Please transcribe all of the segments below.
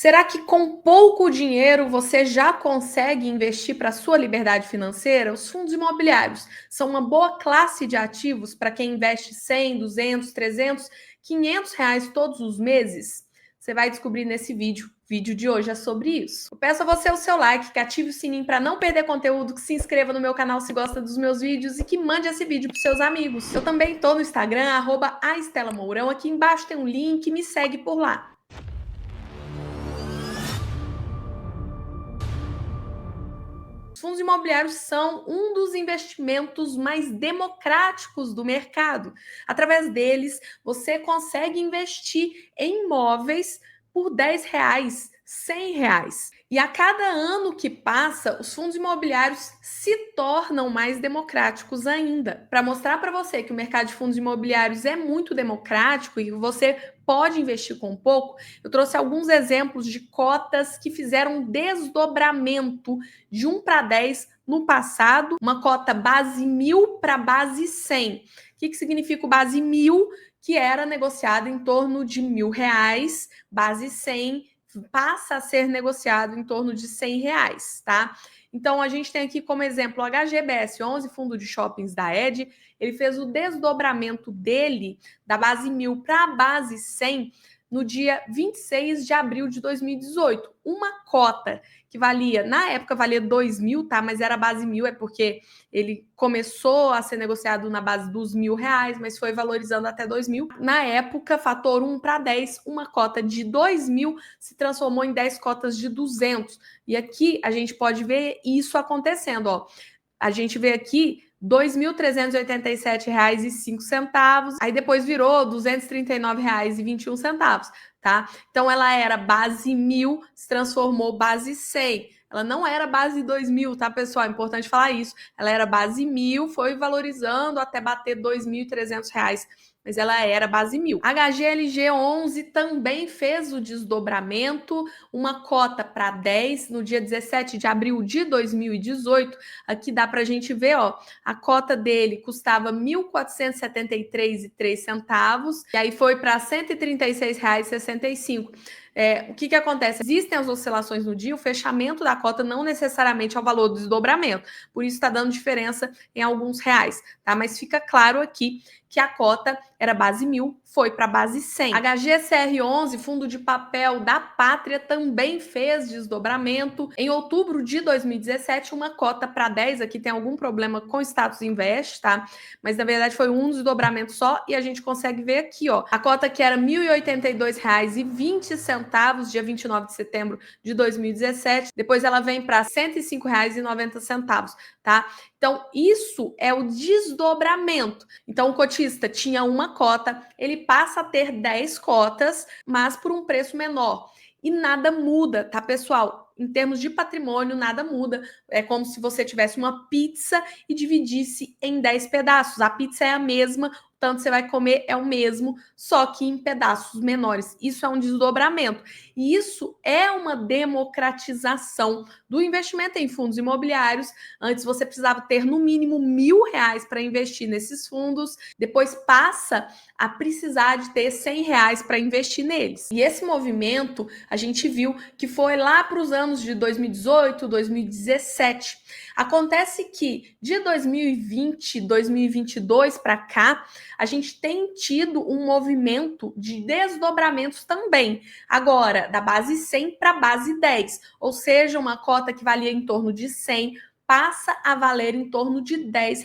Será que com pouco dinheiro você já consegue investir para a sua liberdade financeira? Os fundos imobiliários são uma boa classe de ativos para quem investe 100, 200, 300, 500 reais todos os meses? Você vai descobrir nesse vídeo. O vídeo de hoje é sobre isso. Eu peço a você o seu like, que ative o sininho para não perder conteúdo, que se inscreva no meu canal se gosta dos meus vídeos e que mande esse vídeo para seus amigos. Eu também estou no Instagram, @aestelamourão. Aqui embaixo tem um link, me segue por lá. Os fundos imobiliários são um dos investimentos mais democráticos do mercado. Através deles, você consegue investir em imóveis por R$ 10, R$ 100. E a cada ano que passa, os fundos imobiliários se tornam mais democráticos ainda. Para mostrar para você que o mercado de fundos imobiliários é muito democrático e você pode investir com pouco, eu trouxe alguns exemplos de cotas que fizeram desdobramento de 1 para 10 no passado, uma cota base 1000 para base 100. O que significa o base 1000? Que era negociado em torno de R$ 1.000, base 100 passa a ser negociado em torno de R$ 100, tá? Então, a gente tem aqui como exemplo o HGBS11, fundo de shoppings da ED, ele fez o desdobramento dele da base 1000 para a base 100 no dia 26 de abril de 2018. Uma cota que valia, na época valia 2.000, tá? Mas era base 1000, é porque ele começou a ser negociado na base dos R$ 1.000, mas foi valorizando até 2.000. Na época, fator 1 para 10, uma cota de 2.000 se transformou em 10 cotas de 200. E aqui a gente pode ver isso acontecendo, ó. A gente vê aqui R$ 2.387,05, aí depois virou R$ 239,21, tá? Então ela era base 1000, se transformou base 100. Ela não era base 2000, tá, pessoal? É importante falar isso. Ela era base 1000, foi valorizando até bater R$ 2.300, mas ela era base 1000. HGLG11 também fez o desdobramento, uma cota para 10 no dia 17 de abril de 2018. Aqui dá para a gente ver, ó, a cota dele custava R$ 1.473,03, e aí foi para R$ 136,65. O que acontece? Existem as oscilações no dia, o fechamento da cota não necessariamente é o valor do desdobramento, por isso está dando diferença em alguns reais, tá? Mas fica claro aqui que a cota era base 1000, foi para base 100. HGCR11, fundo de papel da Pátria, também fez desdobramento. Em outubro de 2017, uma cota para 10, aqui tem algum problema com status invest, tá? Mas na verdade foi um desdobramento só e a gente consegue ver aqui, ó, a cota que era R$ 1.082,20, dia 29 de setembro de 2017, depois ela vem para R$ 105,90, tá? Então, isso é o desdobramento. Então, o cotista tinha uma cota, ele passa a ter 10 cotas, mas por um preço menor. E nada muda, tá, pessoal? Em termos de patrimônio, nada muda. É como se você tivesse uma pizza e dividisse em 10 pedaços. A pizza é a mesma, tanto você vai comer é o mesmo, só que em pedaços menores. Isso é um desdobramento. E isso é uma democratização do investimento em fundos imobiliários. Antes você precisava ter no mínimo R$ 1.000 para investir nesses fundos, depois passa a precisar de ter R$ 100 para investir neles. E esse movimento a gente viu que foi lá para os anos de 2018, 2017. Acontece que de 2020, 2022 para cá, a gente tem tido um movimento de desdobramentos também. Agora, da base 100 para a base 10, ou seja, uma cota que valia em torno de 100 passa a valer em torno de R$ 10,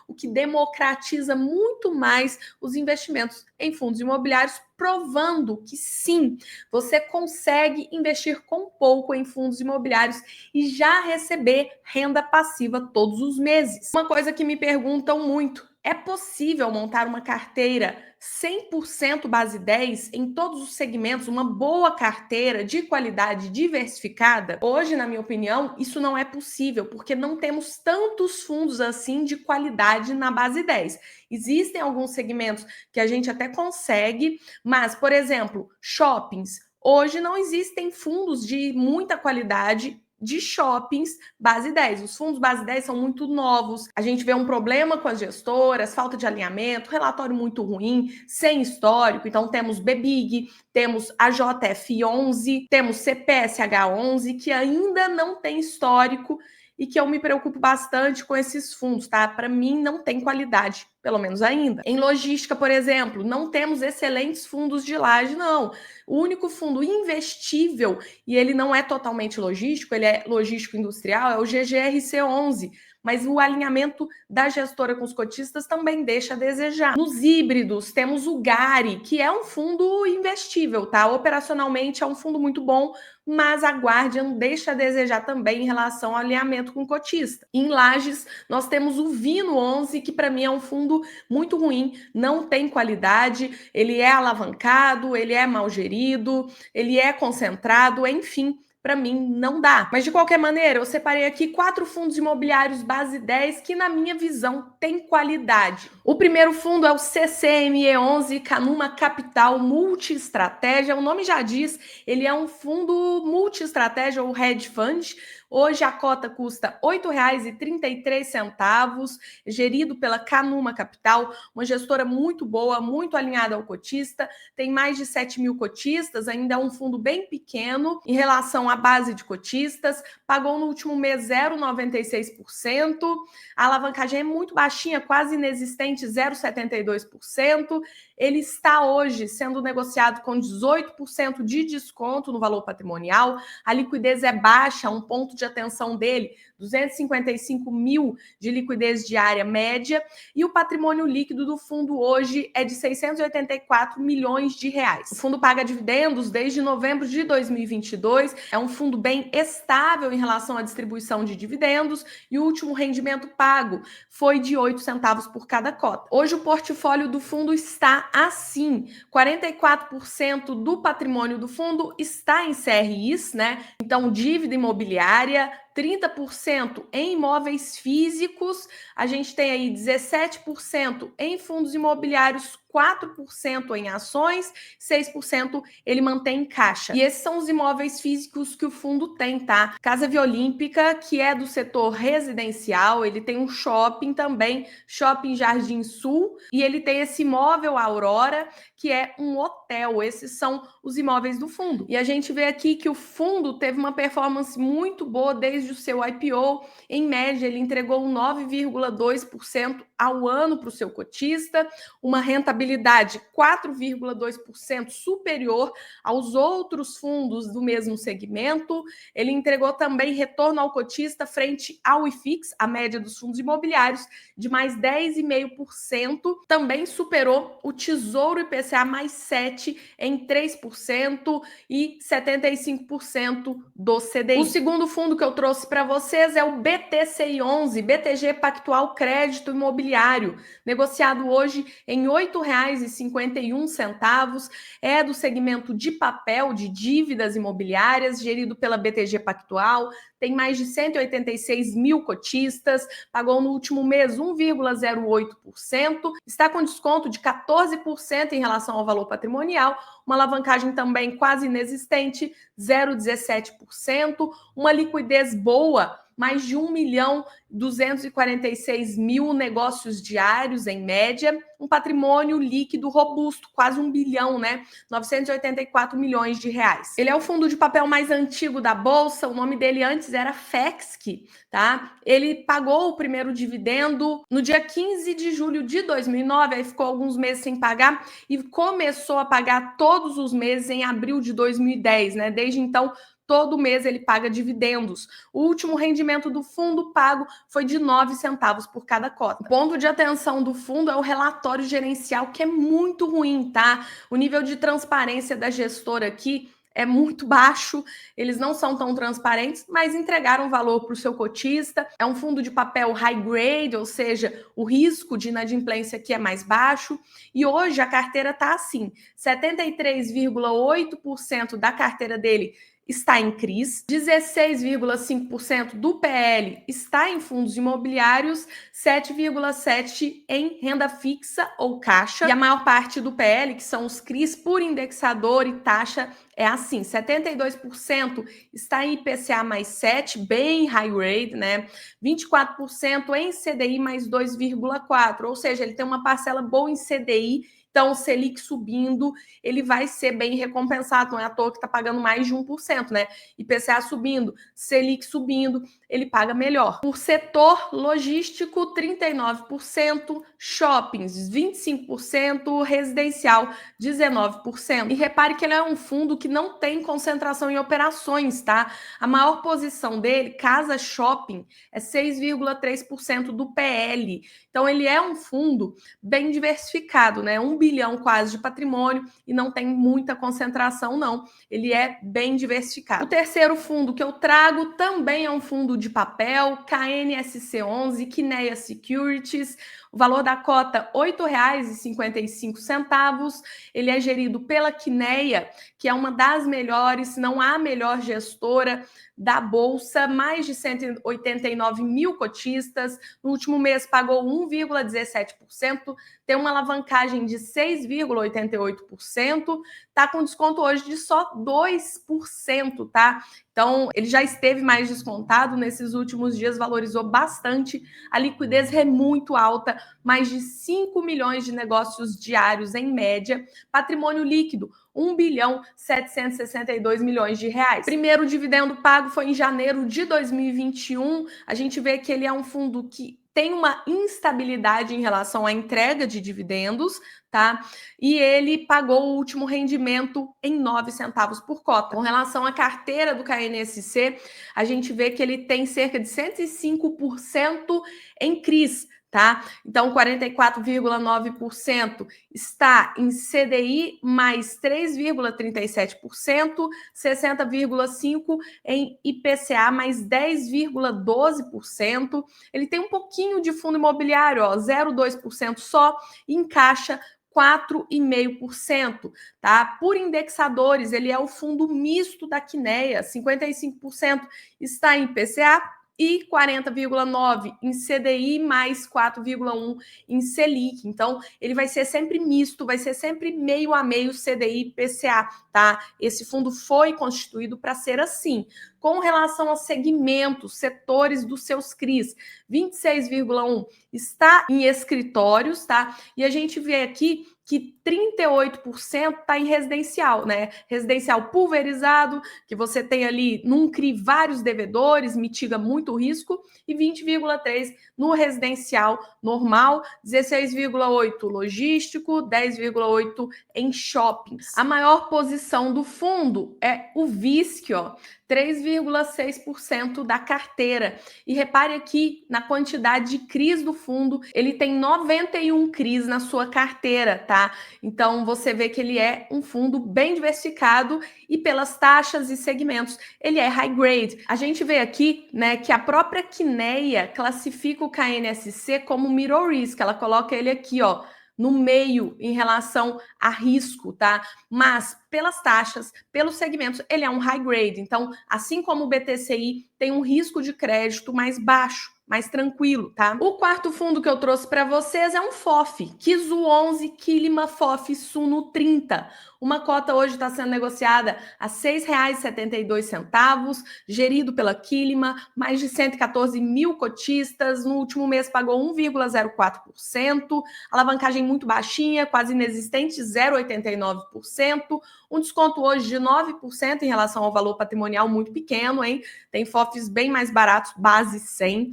o que democratiza muito mais os investimentos em fundos imobiliários, provando que sim, você consegue investir com pouco em fundos imobiliários e já receber renda passiva todos os meses. Uma coisa que me perguntam muito: é possível montar uma carteira 100% base 10 em todos os segmentos, uma boa carteira de qualidade diversificada? Hoje, na minha opinião, isso não é possível, porque não temos tantos fundos assim de qualidade na base 10. Existem alguns segmentos que a gente até consegue, mas, por exemplo, shoppings. Hoje não existem fundos de muita qualidade de shoppings base 10. Os fundos base 10 são muito novos. A gente vê um problema com as gestoras, falta de alinhamento, relatório muito ruim, sem histórico. Então temos BBIG, temos a JF11, temos CPSH11, que ainda não tem histórico e que eu me preocupo bastante com esses fundos, tá? Para mim não tem qualidade, pelo menos ainda. Em logística, por exemplo, não temos excelentes fundos de laje, não. O único fundo investível, e ele não é totalmente logístico, ele é logístico industrial, é o GGRC11, mas o alinhamento da gestora com os cotistas também deixa a desejar. Nos híbridos, temos o GARI, que é um fundo investível, tá? Operacionalmente é um fundo muito bom, mas a Guardian deixa a desejar também em relação ao alinhamento com o cotista. Em lajes, nós temos o Vino 11, que para mim é um fundo muito ruim, não tem qualidade, ele é alavancado, ele é mal gerido, ele é concentrado, enfim, para mim não dá. Mas de qualquer maneira, eu separei aqui 4 fundos imobiliários base 10 que na minha visão tem qualidade. O primeiro fundo é o CCME11 Canuma Capital Multiestratégia. O nome já diz, ele é um fundo multiestratégia ou hedge fund. Hoje a cota custa R$ 8,33, gerido pela Canuma Capital, uma gestora muito boa, muito alinhada ao cotista, tem mais de 7 mil cotistas, ainda é um fundo bem pequeno em relação à base de cotistas, pagou no último mês 0,96%, a alavancagem é muito baixinha, quase inexistente, 0,72%, ele está hoje sendo negociado com 18% de desconto no valor patrimonial, a liquidez é baixa, um ponto de atenção dele, 255 mil de liquidez diária média, e o patrimônio líquido do fundo hoje é de 684 milhões de reais. O fundo paga dividendos desde novembro de 2022, é um fundo bem estável em relação à distribuição de dividendos, e o último rendimento pago foi de 8 centavos por cada cota. Hoje o portfólio do fundo está assim, 44% do patrimônio do fundo está em CRIs, né? Então, dívida imobiliária, 30% em imóveis físicos, a gente tem aí 17% em fundos imobiliários, 4% em ações, 6% ele mantém em caixa. E esses são os imóveis físicos que o fundo tem, tá? Casa Via Olímpica, que é do setor residencial, ele tem um shopping também, Shopping Jardim Sul, e ele tem esse imóvel Aurora, que é um hotel. Esses são os imóveis do fundo. E a gente vê aqui que o fundo teve uma performance muito boa desde o seu IPO. Em média, ele entregou 9,2% ao ano para o seu cotista, uma rentabilidade 4,2% superior aos outros fundos do mesmo segmento. Ele entregou também retorno ao cotista frente ao IFIX, a média dos fundos imobiliários, de mais 10,5%. Também superou o Tesouro IPCA mais 7 em 3% e 75% do CDI. O segundo fundo que eu trouxe para vocês é o BTCI11, BTG Pactual Crédito Imobiliário, negociado hoje em R$ 8,51, é do segmento de papel de dívidas imobiliárias, gerido pela BTG Pactual, tem mais de 186 mil cotistas, pagou no último mês 1,08%, está com desconto de 14% em relação ao valor patrimonial, uma alavancagem também quase inexistente, 0,17%, uma liquidez boa, mais de 1.246.000 negócios diários em média, um patrimônio líquido robusto, quase 1 bilhão, né? 984 milhões de reais. Ele é o fundo de papel mais antigo da Bolsa, o nome dele antes era FEXC, tá? Ele pagou o primeiro dividendo no dia 15 de julho de 2009, aí ficou alguns meses sem pagar e começou a pagar todos os meses em abril de 2010, né? Desde então, todo mês ele paga dividendos. O último rendimento do fundo pago foi de 9 centavos por cada cota. O ponto de atenção do fundo é o relatório gerencial, que é muito ruim, tá? O nível de transparência da gestora aqui é muito baixo, eles não são tão transparentes, mas entregaram valor para o seu cotista. É um fundo de papel high grade, ou seja, o risco de inadimplência aqui é mais baixo. E hoje a carteira está assim, 73,8% da carteira dele está em CRIs, 16,5% do PL está em fundos imobiliários, 7,7% em renda fixa ou caixa, e a maior parte do PL, que são os CRIs por indexador e taxa, é assim, 72% está em IPCA mais 7, bem high grade, né? 24% em CDI mais 2,4, ou seja, ele tem uma parcela boa em CDI. Então, o Selic subindo, ele vai ser bem recompensado, não é à toa que está pagando mais de 1%, né? IPCA subindo, Selic subindo, ele paga melhor. Por setor logístico, 39%, shoppings, 25%, residencial, 19%. E repare que ele é um fundo que não tem concentração em operações, tá? A maior posição dele, casa shopping, é 6,3% do PL. Então, ele é um fundo bem diversificado, né? 1 bilhão quase de patrimônio e não tem muita concentração, não. Ele é bem diversificado. O terceiro fundo que eu trago também é um fundo de papel, KNSC11, Kinea Securities. O valor da cota R$ 8,55. Ele é gerido pela Kinea, que é uma das melhores, se não a melhor gestora da Bolsa, mais de 189 mil cotistas. No último mês pagou 1,17%, tem uma alavancagem de 6,88%, está com desconto hoje de só 2%, tá? Então, ele já esteve mais descontado nesses últimos dias, valorizou bastante. A liquidez é muito alta, mais de 5 milhões de negócios diários em média. Patrimônio líquido, 1 bilhão 762 milhões de reais. Primeiro dividendo pago foi em janeiro de 2021. A gente vê que ele é um fundo que tem uma instabilidade em relação à entrega de dividendos, tá? E ele pagou o último rendimento em 9 centavos por cota. Com relação à carteira do KNSC, a gente vê que ele tem cerca de 105% em CRIs, tá? Então, 44,9% está em CDI mais 3,37%, 60,5% em IPCA mais 10,12%. Ele tem um pouquinho de fundo imobiliário, ó, 0,2% só, e em caixa 4,5%, tá? Por indexadores, ele é o fundo misto da Kinea, 55% está em IPCA e 40,9% em CDI, mais 4,1% em Selic. Então, ele vai ser sempre misto, vai ser sempre meio a meio CDI e IPCA, tá? Esse fundo foi constituído para ser assim. Com relação aos segmentos, setores dos seus CRIs, 26,1% está em escritórios, tá? E a gente vê aqui que 38% está em residencial, né? Residencial pulverizado, que você tem ali num CRI vários devedores, mitiga muito o risco, e 20,3% no residencial normal, 16,8% logístico, 10,8% em shoppings. A maior posição do fundo é o VISC, ó, 3,6% da carteira. E repare aqui na quantidade de CRIs do fundo, ele tem 91 CRIs na sua carteira, tá? Então você vê que ele é um fundo bem diversificado e pelas taxas e segmentos, ele é high grade. A gente vê aqui, né, que a própria Kinea classifica o KNSC como middle risk, ela coloca ele aqui, ó, no meio em relação a risco, tá? Mas pelas taxas, pelos segmentos, ele é um high grade. Então, assim como o BTCI tem um risco de crédito mais baixo, mais tranquilo, tá? O quarto fundo que eu trouxe para vocês é um FOF, Kizu 11 Kilima FOF Suno 30. Uma cota hoje está sendo negociada a R$ 6,72, gerido pela Kilima, mais de 114 mil cotistas. No último mês pagou 1,04%, alavancagem muito baixinha, quase inexistente, 0,89%. Um desconto hoje de 9% em relação ao valor patrimonial muito pequeno, hein? Tem FOFs bem mais baratos, base 100.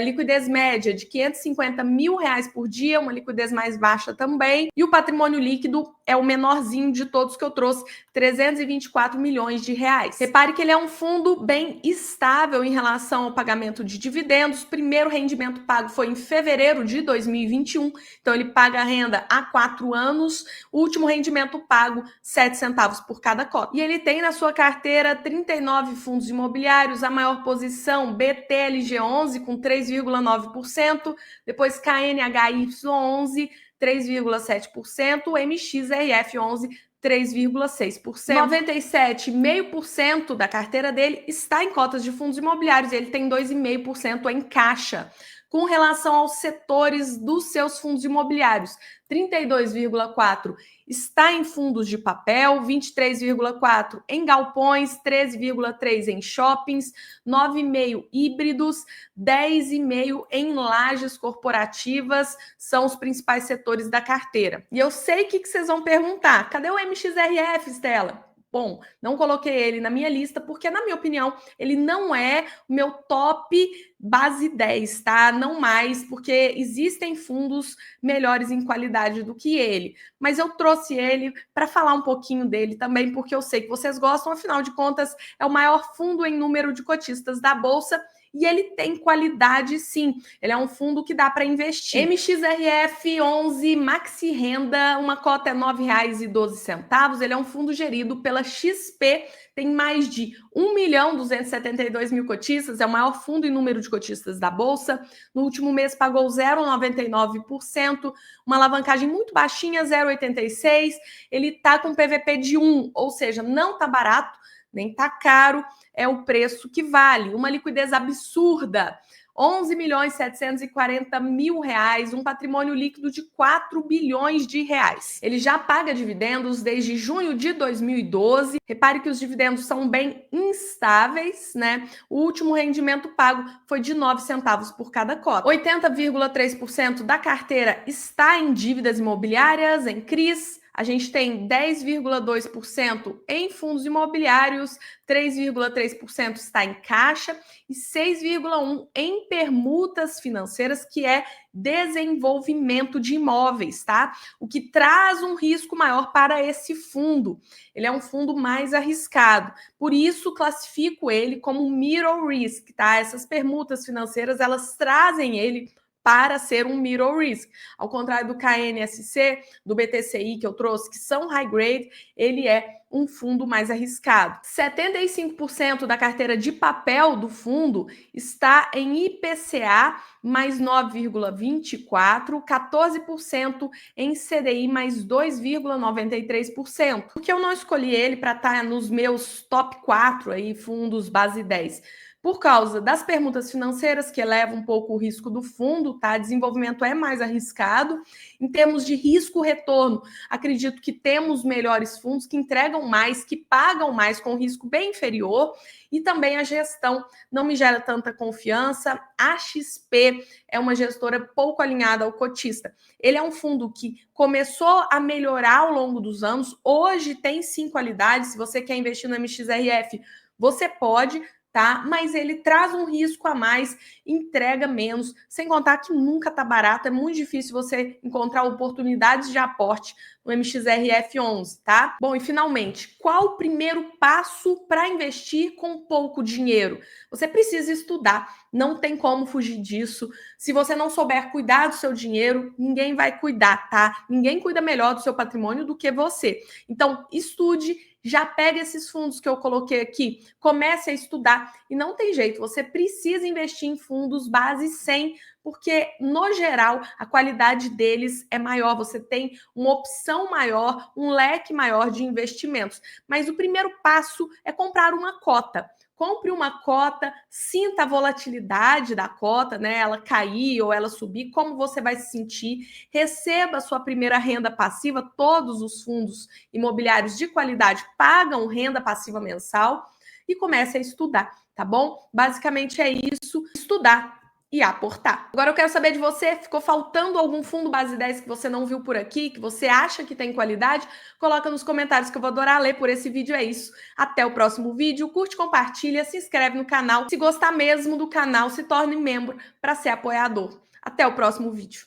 Liquidez média de R$ 550 mil por dia, uma liquidez mais baixa também. E o patrimônio líquido é o menorzinho de todos que eu trouxe, 324 milhões de reais. Repare que ele é um fundo bem estável em relação ao pagamento de dividendos. Primeiro rendimento pago foi em fevereiro de 2021, então ele paga a renda há 4 anos. O último rendimento pago, 7 centavos por cada cota. E ele tem na sua carteira 39 fundos imobiliários, a maior posição BTLG11 com 3,9%, depois KNHY11, 3,7%, MXRF11, 3,6%. 97,5% da carteira dele está em cotas de fundos imobiliários, ele tem 2,5% em caixa. Com relação aos setores dos seus fundos imobiliários, 32,4% está em fundos de papel, 23,4% em galpões, 13,3% em shoppings, 9,5% híbridos, 10,5% em lajes corporativas, são os principais setores da carteira. E eu sei que vocês vão perguntar, cadê o MXRF, Stella? Bom, não coloquei ele na minha lista porque, na minha opinião, ele não é o meu top base 10, tá? Não mais, porque existem fundos melhores em qualidade do que ele. Mas eu trouxe ele para falar um pouquinho dele também, porque eu sei que vocês gostam, afinal de contas, é o maior fundo em número de cotistas da Bolsa. E ele tem qualidade, sim. Ele é um fundo que dá para investir. MXRF 11 Maxi Renda, uma cota é R$ 9,12. Ele é um fundo gerido pela XP, tem mais de 1.272.000 cotistas, é o maior fundo em número de cotistas da Bolsa. No último mês pagou 0,99%, uma alavancagem muito baixinha, 0,86%. Ele está com PVP de 1, ou seja, não está barato, nem tá caro, é o preço que vale. Uma liquidez absurda, 11.740.000 reais, um patrimônio líquido de 4 bilhões de reais. Ele já paga dividendos desde junho de 2012. Repare que os dividendos são bem instáveis, né? O último rendimento pago foi de 9 centavos por cada cota. 80,3% da carteira está em dívidas imobiliárias, em CRIs. A gente tem 10,2% em fundos imobiliários, 3,3% está em caixa e 6,1% em permutas financeiras, que é desenvolvimento de imóveis, tá? O que traz um risco maior para esse fundo. Ele é um fundo mais arriscado. Por isso, classifico ele como middle risk, tá? Essas permutas financeiras, elas trazem ele para ser um middle risk. Ao contrário do KNSC, do BTCI que eu trouxe, que são high grade, ele é um fundo mais arriscado. 75% da carteira de papel do fundo está em IPCA mais 9,24%, 14% em CDI mais 2,93%. Por que eu não escolhi ele para estar nos meus top 4 aí, fundos base 10? Por causa das permutas financeiras, que eleva um pouco o risco do fundo, tá? Desenvolvimento é mais arriscado. Em termos de risco-retorno, acredito que temos melhores fundos que entregam mais, que pagam mais com risco bem inferior. E também a gestão não me gera tanta confiança. A XP é uma gestora pouco alinhada ao cotista. Ele é um fundo que começou a melhorar ao longo dos anos. Hoje tem sim qualidade. Se você quer investir no MXRF, você pode, tá? Mas ele traz um risco a mais, entrega menos, sem contar que nunca tá barato, é muito difícil você encontrar oportunidades de aporte no MXRF 11, tá? Bom, e finalmente, qual o primeiro passo para investir com pouco dinheiro? Você precisa estudar, não tem como fugir disso. Se você não souber cuidar do seu dinheiro, ninguém vai cuidar, tá? Ninguém cuida melhor do seu patrimônio do que você. Então, estude, já pega esses fundos que eu coloquei aqui, comece a estudar e não tem jeito, você precisa investir em fundos base 100, porque no geral a qualidade deles é maior, você tem uma opção maior, um leque maior de investimentos. Mas o primeiro passo é comprar uma cota. Compre uma cota, sinta a volatilidade da cota, né? Ela cair ou ela subir, como você vai se sentir. Receba a sua primeira renda passiva. Todos os fundos imobiliários de qualidade pagam renda passiva mensal e comece a estudar, tá bom? Basicamente é isso, estudar e aportar. Agora eu quero saber de você, ficou faltando algum fundo base 10 que você não viu por aqui, que você acha que tem qualidade? Coloca nos comentários que eu vou adorar ler por esse vídeo, é isso. Até o próximo vídeo, curte, compartilha, se inscreve no canal. Se gostar mesmo do canal, se torne membro para ser apoiador. Até o próximo vídeo.